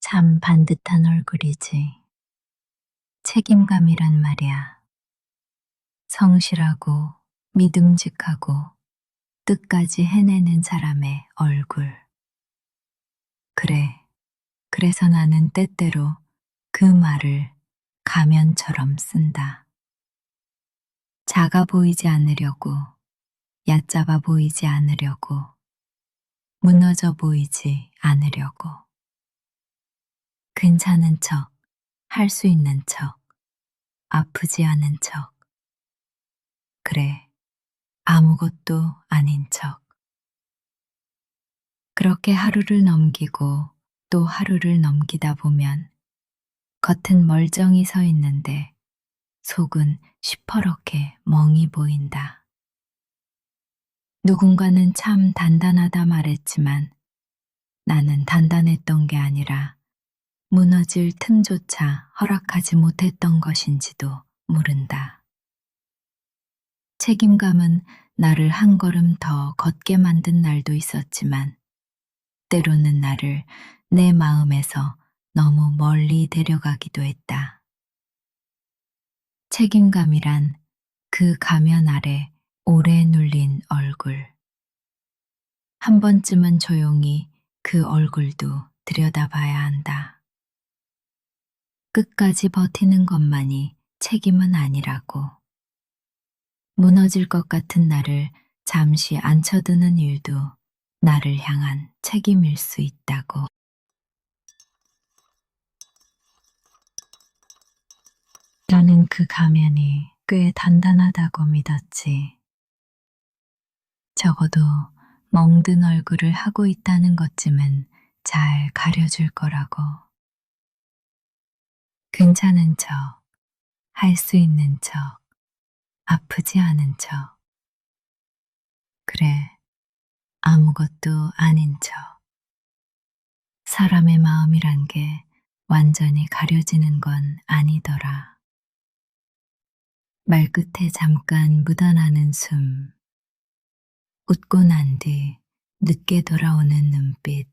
참 반듯한 얼굴이지. 책임감이란 말이야. 성실하고 믿음직하고 끝까지 해내는 사람의 얼굴. 그래. 그래서 나는 때때로 그 말을 가면처럼 쓴다. 작아 보이지 않으려고, 얕잡아 보이지 않으려고, 무너져 보이지 않으려고. 괜찮은 척, 할 수 있는 척, 아프지 않은 척. 그래, 아무것도 아닌 척. 그렇게 하루를 넘기고 또 하루를 넘기다 보면 겉은 멀쩡히 서 있는데 속은 시퍼렇게 멍이 보인다. 누군가는 참 단단하다 말했지만 나는 단단했던 게 아니라 무너질 틈조차 허락하지 못했던 것인지도 모른다. 책임감은 나를 한 걸음 더 걷게 만든 날도 있었지만 때로는 나를 내 마음에서 너무 멀리 데려가기도 했다. 책임감이란 그 가면 아래 오래 눌린 얼굴. 한 번쯤은 조용히 그 얼굴도 들여다봐야 한다. 끝까지 버티는 것만이 책임은 아니라고. 무너질 것 같은 나를 잠시 앉혀두는 일도 나를 향한 책임일 수 있다고. 나는 그 가면이 꽤 단단하다고 믿었지. 적어도 멍든 얼굴을 하고 있다는 것쯤은 잘 가려줄 거라고. 괜찮은 척, 할 수 있는 척, 아프지 않은 척. 그래, 아무것도 아닌 척. 사람의 마음이란 게 완전히 가려지는 건 아니더라. 말끝에 잠깐 묻어나는 숨, 웃고 난 뒤 늦게 돌아오는 눈빛,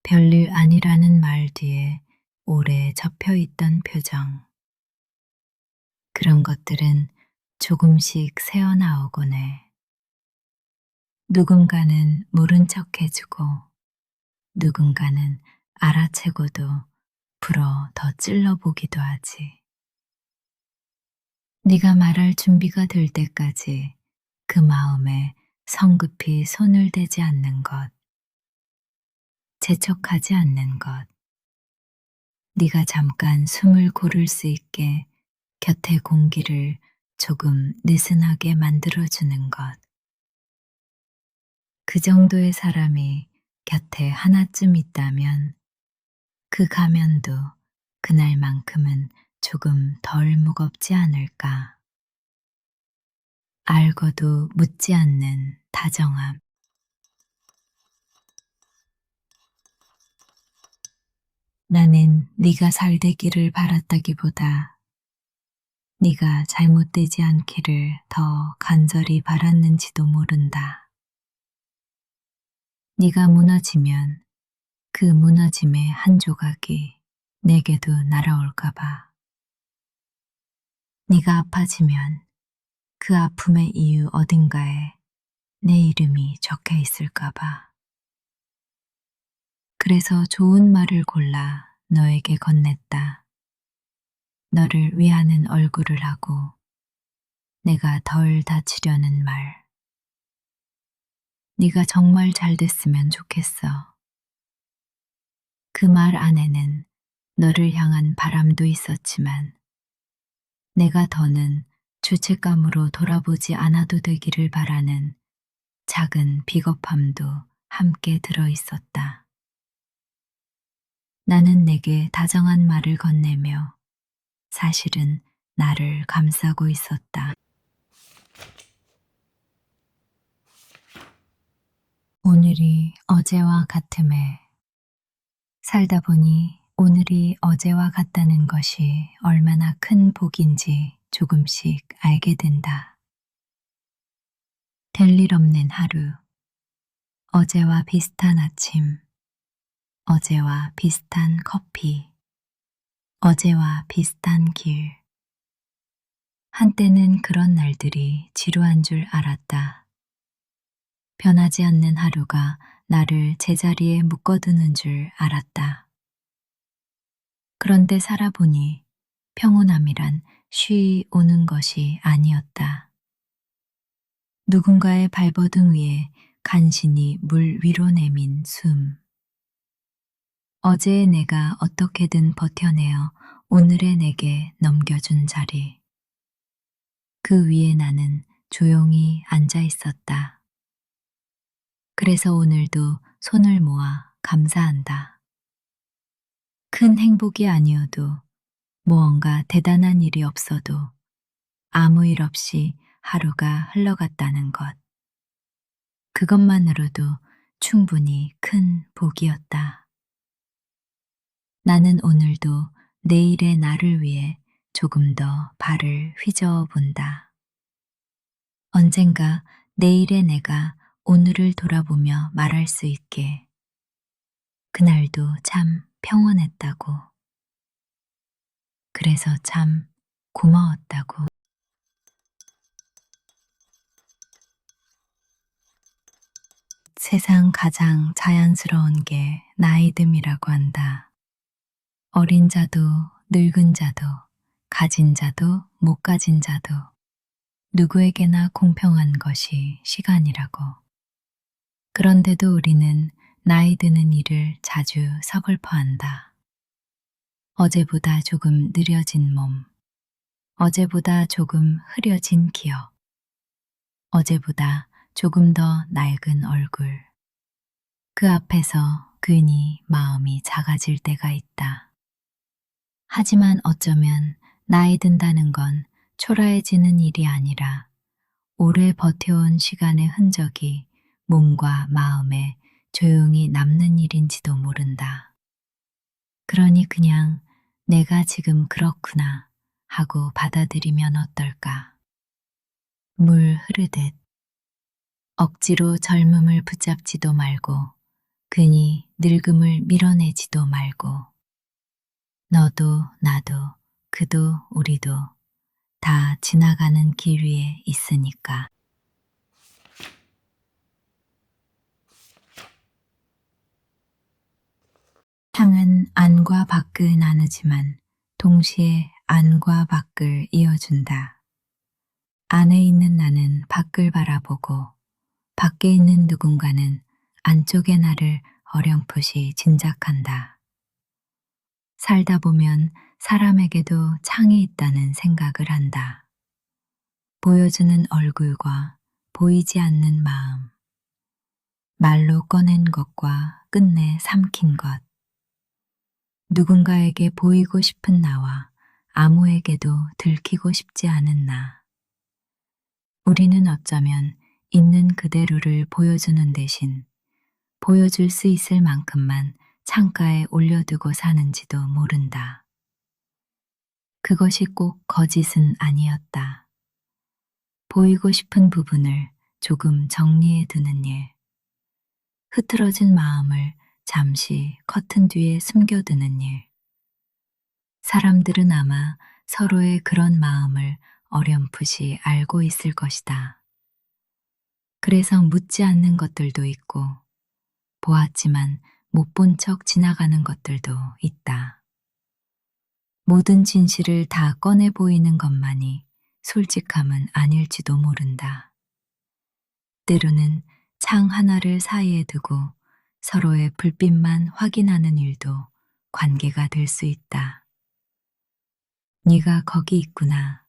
별일 아니라는 말 뒤에 오래 접혀있던 표정. 그런 것들은 조금씩 새어나오곤 해. 누군가는 모른 척 해주고, 누군가는 알아채고도 불어 더 찔러보기도 하지. 네가 말할 준비가 될 때까지 그 마음에 성급히 손을 대지 않는 것, 재촉하지 않는 것, 네가 잠깐 숨을 고를 수 있게 곁의 공기를 조금 느슨하게 만들어주는 것. 그 정도의 사람이 곁에 하나쯤 있다면 그 가면도 그날만큼은 조금 덜 무겁지 않을까. 알고도 묻지 않는 다정함. 나는 네가 잘되기를 바랐다기보다 네가 잘못되지 않기를 더 간절히 바랐는지도 모른다. 네가 무너지면 그 무너짐의 한 조각이 내게도 날아올까 봐. 네가 아파지면 그 아픔의 이유 어딘가에 내 이름이 적혀 있을까 봐. 그래서 좋은 말을 골라 너에게 건넸다. 너를 위하는 얼굴을 하고 내가 덜 다치려는 말. 네가 정말 잘 됐으면 좋겠어. 그 말 안에는 너를 향한 바람도 있었지만 내가 더는 죄책감으로 돌아보지 않아도 되기를 바라는 작은 비겁함도 함께 들어 있었다. 나는 내게 다정한 말을 건네며 사실은 나를 감싸고 있었다. 오늘이 어제와 같음에 살다 보니 오늘이 어제와 같다는 것이 얼마나 큰 복인지 조금씩 알게 된다. 될 일 없는 하루, 어제와 비슷한 아침, 어제와 비슷한 커피, 어제와 비슷한 길. 한때는 그런 날들이 지루한 줄 알았다. 변하지 않는 하루가 나를 제자리에 묶어두는 줄 알았다. 그런데 살아보니 평온함이란 쉬이 오는 것이 아니었다. 누군가의 발버둥 위에 간신히 물 위로 내민 숨. 어제의 내가 어떻게든 버텨내어 오늘의 내게 넘겨준 자리. 그 위에 나는 조용히 앉아 있었다. 그래서 오늘도 손을 모아 감사한다. 큰 행복이 아니어도 무언가 대단한 일이 없어도 아무 일 없이 하루가 흘러갔다는 것. 그것만으로도 충분히 큰 복이었다. 나는 오늘도 내일의 나를 위해 조금 더 발을 휘저어 본다. 언젠가 내일의 내가 오늘을 돌아보며 말할 수 있게 그날도 참 평온했다고. 그래서 참 고마웠다고. 세상 가장 자연스러운 게 나이듦이라고 한다. 어린 자도 늙은 자도 가진 자도 못 가진 자도 누구에게나 공평한 것이 시간이라고. 그런데도 우리는 나이 드는 일을 자주 서글퍼한다. 어제보다 조금 느려진 몸, 어제보다 조금 흐려진 기억, 어제보다 조금 더 낡은 얼굴. 그 앞에서 괜히 마음이 작아질 때가 있다. 하지만 어쩌면 나이 든다는 건 초라해지는 일이 아니라 오래 버텨온 시간의 흔적이 몸과 마음에 조용히 남는 일인지도 모른다. 그러니 그냥 내가 지금 그렇구나 하고 받아들이면 어떨까? 물 흐르듯 억지로 젊음을 붙잡지도 말고 괜히 늙음을 밀어내지도 말고 너도 나도 그도 우리도 다 지나가는 길 위에 있으니까. 창은 안과 밖을 나누지만 동시에 안과 밖을 이어준다. 안에 있는 나는 밖을 바라보고 밖에 있는 누군가는 안쪽의 나를 어렴풋이 짐작한다. 살다 보면 사람에게도 창이 있다는 생각을 한다. 보여주는 얼굴과 보이지 않는 마음, 말로 꺼낸 것과 끝내 삼킨 것, 누군가에게 보이고 싶은 나와 아무에게도 들키고 싶지 않은 나. 우리는 어쩌면 있는 그대로를 보여주는 대신 보여줄 수 있을 만큼만 창가에 올려두고 사는지도 모른다. 그것이 꼭 거짓은 아니었다. 보이고 싶은 부분을 조금 정리해 두는 일, 흐트러진 마음을 잠시 커튼 뒤에 숨겨두는 일. 사람들은 아마 서로의 그런 마음을 어렴풋이 알고 있을 것이다. 그래서 묻지 않는 것들도 있고, 보았지만 못 본 척 지나가는 것들도 있다. 모든 진실을 다 꺼내 보이는 것만이 솔직함은 아닐지도 모른다. 때로는 창 하나를 사이에 두고 서로의 불빛만 확인하는 일도 관계가 될 수 있다. 네가 거기 있구나.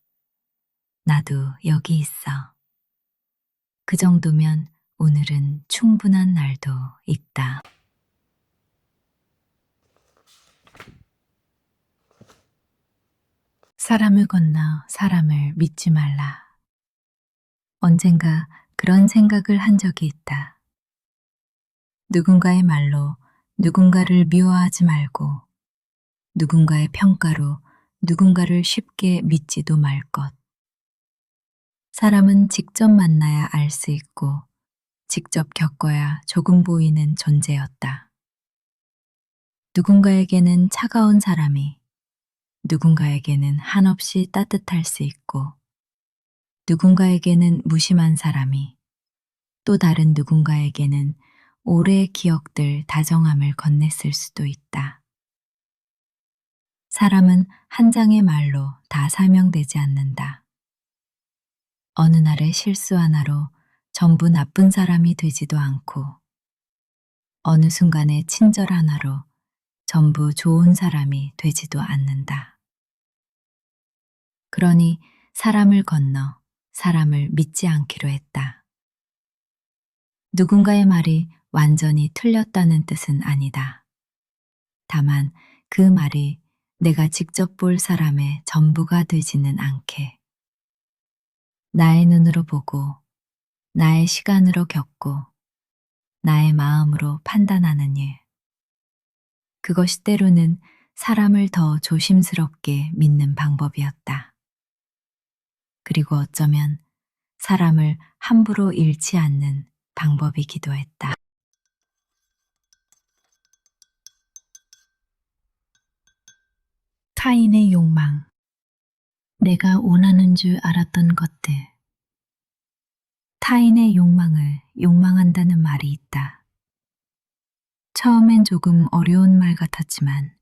나도 여기 있어. 그 정도면 오늘은 충분한 날도 있다. 사람을 건너 사람을 믿지 말라. 언젠가 그런 생각을 한 적이 있다. 누군가의 말로 누군가를 미워하지 말고 누군가의 평가로 누군가를 쉽게 믿지도 말 것. 사람은 직접 만나야 알 수 있고 직접 겪어야 조금 보이는 존재였다. 누군가에게는 차가운 사람이, 누군가에게는 한없이 따뜻할 수 있고, 누군가에게는 무심한 사람이, 또 다른 누군가에게는 오래의 기억들 다정함을 건넸을 수도 있다. 사람은 한 장의 말로 다 설명되지 않는다. 어느 날의 실수 하나로 전부 나쁜 사람이 되지도 않고, 어느 순간의 친절 하나로 전부 좋은 사람이 되지도 않는다. 그러니 사람을 건너 사람을 믿지 않기로 했다. 누군가의 말이 완전히 틀렸다는 뜻은 아니다. 다만 그 말이 내가 직접 볼 사람의 전부가 되지는 않게, 나의 눈으로 보고, 나의 시간으로 겪고, 나의 마음으로 판단하는 일. 그것이 때로는 사람을 더 조심스럽게 믿는 방법이었다. 그리고 어쩌면 사람을 함부로 잃지 않는 방법이기도 했다. 타인의 욕망. 내가 원하는 줄 알았던 것들. 타인의 욕망을 욕망한다는 말이 있다. 처음엔 조금 어려운 말 같았지만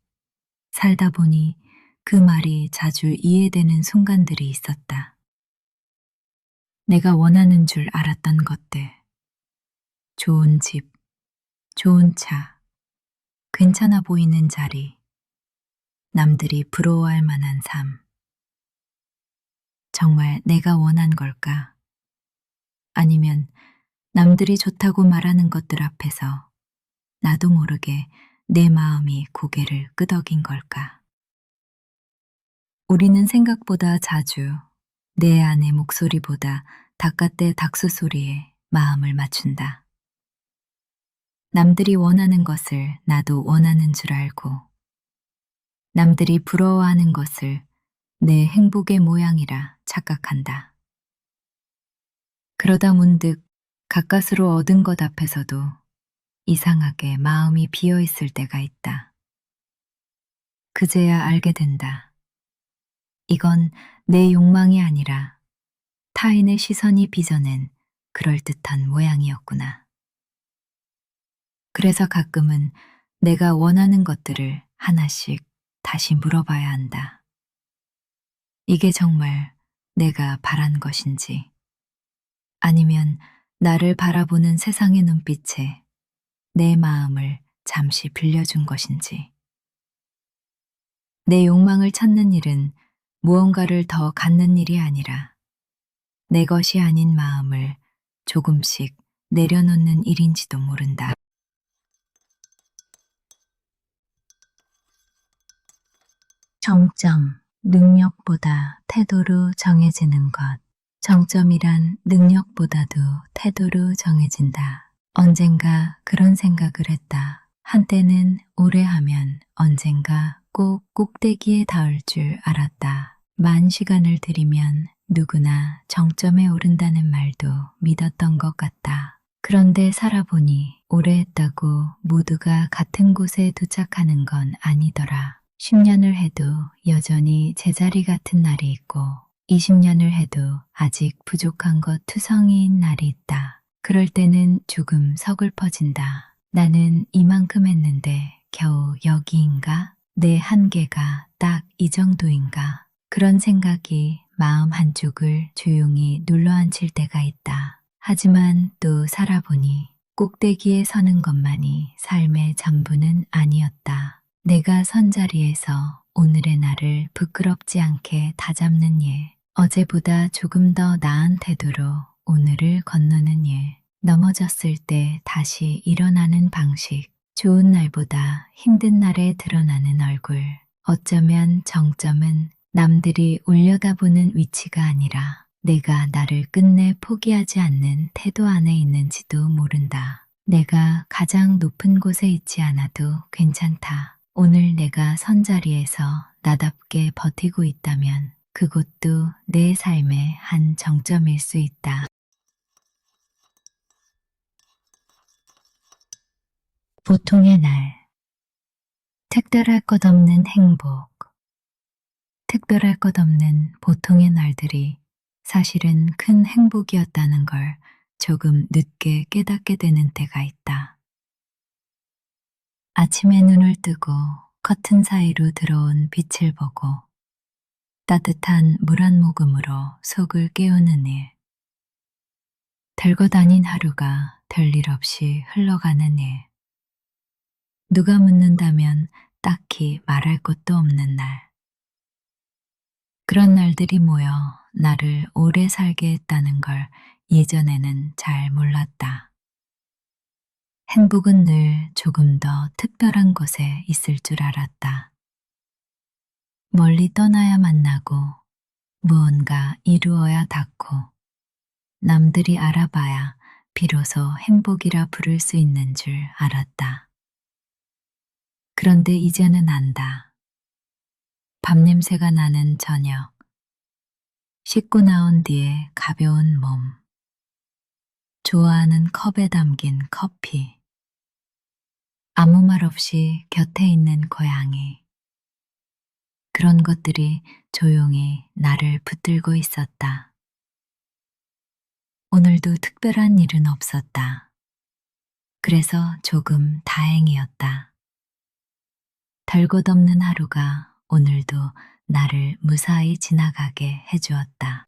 살다 보니 그 말이 자주 이해되는 순간들이 있었다. 내가 원하는 줄 알았던 것들. 좋은 집, 좋은 차, 괜찮아 보이는 자리, 남들이 부러워할 만한 삶. 정말 내가 원한 걸까? 아니면 남들이 좋다고 말하는 것들 앞에서 나도 모르게 내 마음이 고개를 끄덕인 걸까? 우리는 생각보다 자주 내 안의 목소리보다 닭갓대 닥수 소리에 마음을 맞춘다. 남들이 원하는 것을 나도 원하는 줄 알고, 남들이 부러워하는 것을 내 행복의 모양이라 착각한다. 그러다 문득 가까스로 얻은 것 앞에서도 이상하게 마음이 비어 있을 때가 있다. 그제야 알게 된다. 이건 내 욕망이 아니라 타인의 시선이 빚어낸 그럴듯한 모양이었구나. 그래서 가끔은 내가 원하는 것들을 하나씩 다시 물어봐야 한다. 이게 정말 내가 바란 것인지, 아니면 나를 바라보는 세상의 눈빛에 내 마음을 잠시 빌려준 것인지. 내 욕망을 찾는 일은 무언가를 더 갖는 일이 아니라 내 것이 아닌 마음을 조금씩 내려놓는 일인지도 모른다. 정점, 능력보다 태도로 정해지는 것. 정점이란 능력보다도 태도로 정해진다. 언젠가 그런 생각을 했다. 한때는 오래 하면 언젠가 꼭 꼭대기에 닿을 줄 알았다. 만 시간을 들이면 누구나 정점에 오른다는 말도 믿었던 것 같다. 그런데 살아보니 오래 했다고 모두가 같은 곳에 도착하는 건 아니더라. 10년을 해도 여전히 제자리 같은 날이 있고 20년을 해도 아직 부족한 것 투성이인 날이 있다. 그럴 때는 조금 서글퍼진다. 나는 이만큼 했는데 겨우 여기인가? 내 한계가 딱 이 정도인가? 그런 생각이 마음 한쪽을 조용히 눌러앉힐 때가 있다. 하지만 또 살아보니 꼭대기에 서는 것만이 삶의 전부는 아니었다. 내가 선 자리에서 오늘의 나를 부끄럽지 않게 다잡는 일, 어제보다 조금 더 나은 태도로 오늘을 건너는 일, 넘어졌을 때 다시 일어나는 방식, 좋은 날보다 힘든 날에 드러나는 얼굴. 어쩌면 정점은 남들이 올려다보는 위치가 아니라 내가 나를 끝내 포기하지 않는 태도 안에 있는지도 모른다. 내가 가장 높은 곳에 있지 않아도 괜찮다. 오늘 내가 선 자리에서 나답게 버티고 있다면 그곳도 내 삶의 한 정점일 수 있다. 보통의 날, 특별할 것 없는 행복, 특별할 것 없는 보통의 날들이 사실은 큰 행복이었다는 걸 조금 늦게 깨닫게 되는 때가 있다. 아침에 눈을 뜨고 커튼 사이로 들어온 빛을 보고 따뜻한 물 한 모금으로 속을 깨우는 일, 별것 아닌 하루가 별일 없이 흘러가는 일, 누가 묻는다면 딱히 말할 것도 없는 날, 그런 날들이 모여 나를 오래 살게 했다는 걸 예전에는 잘 몰랐다. 행복은 늘 조금 더 특별한 곳에 있을 줄 알았다. 멀리 떠나야 만나고 무언가 이루어야 닿고 남들이 알아봐야 비로소 행복이라 부를 수 있는 줄 알았다. 그런데 이제는 안다. 밥 냄새가 나는 저녁, 씻고 나온 뒤에 가벼운 몸, 좋아하는 컵에 담긴 커피, 아무 말 없이 곁에 있는 고양이, 그런 것들이 조용히 나를 붙들고 있었다. 오늘도 특별한 일은 없었다. 그래서 조금 다행이었다. 별것 없는 하루가 오늘도 나를 무사히 지나가게 해주었다.